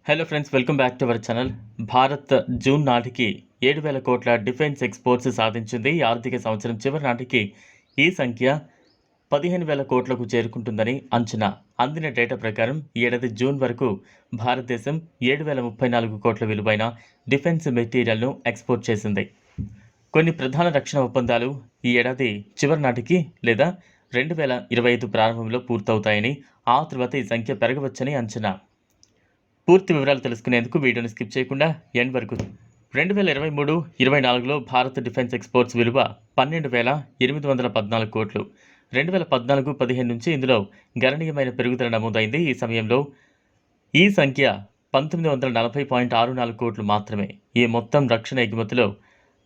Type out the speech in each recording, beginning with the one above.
Hello friends, welcome back to our channel. Bharat June నాటికి 7,000 కోట్ల defence exports సాధించింది. ఈ ఆర్థిక సంవత్సరం చివరి నాటికి ఈ సంఖ్య 15,000 కోట్లకు చేరుకుంటుందని అంచనా. అందిన డేటా ప్రకారం ఈ ఏడాది జూన్ వరకు భారతదేశం 7,034 కోట్ల విలువైన డిఫెన్స్ మెటీరియల్ను ఎక్స్పోర్ట్ చేసింది. కొన్ని ప్రధాన రక్షణ ఒప్పందాలు ఈ ఏడాది చివరి నాటికి లేదా 2025 ప్రారంభంలో పూర్తవుతాయని, ఆ తర్వాత ఈ సంఖ్య పెరగవచ్చని అంచనా. పూర్తి వివరాలు తెలుసుకునేందుకు వీడియోని స్కిప్ చేయకుండా ఎండ్ వరకు 2023-24లో భారత్ డిఫెన్స్ ఎక్స్పోర్ట్స్ విలువ 12,814 కోట్లు. 2014-15 నుంచి ఇందులో గణనీయమైన పెరుగుదల నమోదైంది. ఈ సమయంలో ఈ సంఖ్య 1940.64 కోట్లు మాత్రమే. ఈ మొత్తం రక్షణ ఎగుమతిలో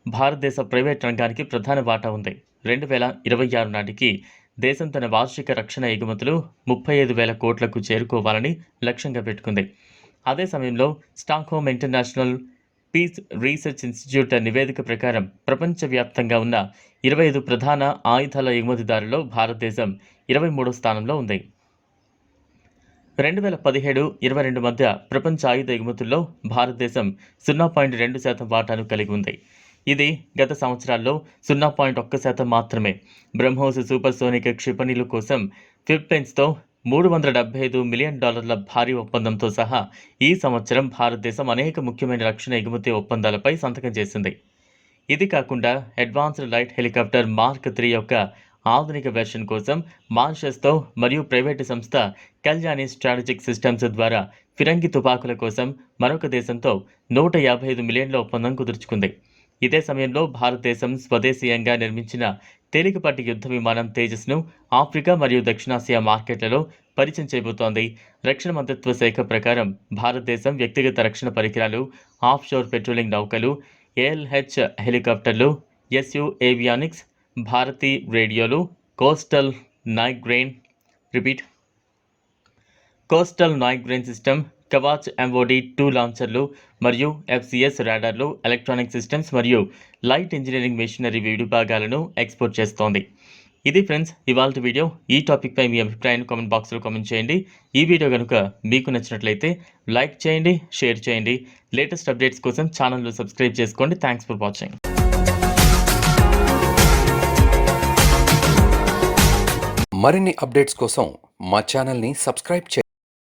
భారతదేశ ప్రైవేట్ రంగానికి ప్రధాన వాటా ఉంది. 2026 నాటికి దేశం తన వార్షిక రక్షణ ఎగుమతులు 35,000 కోట్లకు చేరుకోవాలని లక్ష్యంగా పెట్టుకుంది. అదే సమయంలో Stockholm International Peace Research Institute నివేదిక ప్రకారం ప్రపంచవ్యాప్తంగా ఉన్న 25 ప్రధాన ఆయుధాల ఎగుమతిదారుల్లో భారతదేశం 23వ స్థానంలో ఉంది. 2017-22 మధ్య ప్రపంచ ఆయుధ ఎగుమతుల్లో భారతదేశం 0.2% వాటాను కలిగి ఉంది. ఇది గత సంవత్సరాల్లో 0.1% మాత్రమే. బ్రహ్మోస్ సూపర్సోనిక్ క్షిపణుల కోసం ఫిలిప్పీన్స్తో $375 మిలియన్ భారీ ఒప్పందంతో సహా ఈ సంవత్సరం భారతదేశం అనేక ముఖ్యమైన రక్షణ ఎగుమతి ఒప్పందాలపై సంతకం చేసింది. ఇది కాకుండా అడ్వాన్స్డ్ లైట్ హెలికాప్టర్ మార్క్ 3 యొక్క ఆధునిక వెర్షన్ కోసం మారిషస్తో మరియు ప్రైవేటు సంస్థ కళ్యాణి స్ట్రాటజిక్ సిస్టమ్స్ ద్వారా ఫిరంగి తుపాకుల కోసం మరొక దేశంతో $155 మిలియన్ల ఒప్పందం కుదుర్చుకుంది. ఇదే సమయంలో భారతదేశం స్వదేశీయంగా నిర్మించిన తేలికపాటి యుద్ధ విమానం తేజస్ను ఆఫ్రికా మరియు దక్షిణాసియా మార్కెట్లలో పరిచయం చేయబోతోంది. రక్షణ మంత్రిత్వ శాఖ ప్రకారం భారతదేశం వ్యక్తిగత రక్షణ పరికరాలు, ఆఫ్షోర్ పెట్రోలింగ్ నౌకలు, ALH హెలికాప్టర్లు, SU ఏవియానిక్స్, భారతీ రేడియోలు, coastal night grain system, Kavach MOD-2 లాంచర్లు మరియు FCS రాడార్లు, ఎలక్ట్రానిక్ సిస్టమ్స్ మరియు లైట్ ఇంజనీరింగ్ మెషినరీ విడిభాగాలను ఎక్స్పోర్ట్ చేస్తోంది. ఇది ఫ్రెండ్స్ ఇవాల్టి వీడియో. ఈ టాపిక్పై మీ అభిప్రాయాన్ని కామెంట్ బాక్స్లో కామెంట్ చేయండి. ఈ వీడియో కనుక మీకు నచ్చినట్లయితే లైక్ చేయండి, షేర్ చేయండి. లేటెస్ట్ అప్డేట్స్ కోసం ఛానల్ను సబ్స్క్రైబ్ చేసుకోండి. Thanks for watching. మరిన్ని అప్డేట్స్ కోసం మా ఛానల్ని సబ్స్క్రైబ్ చేయండి.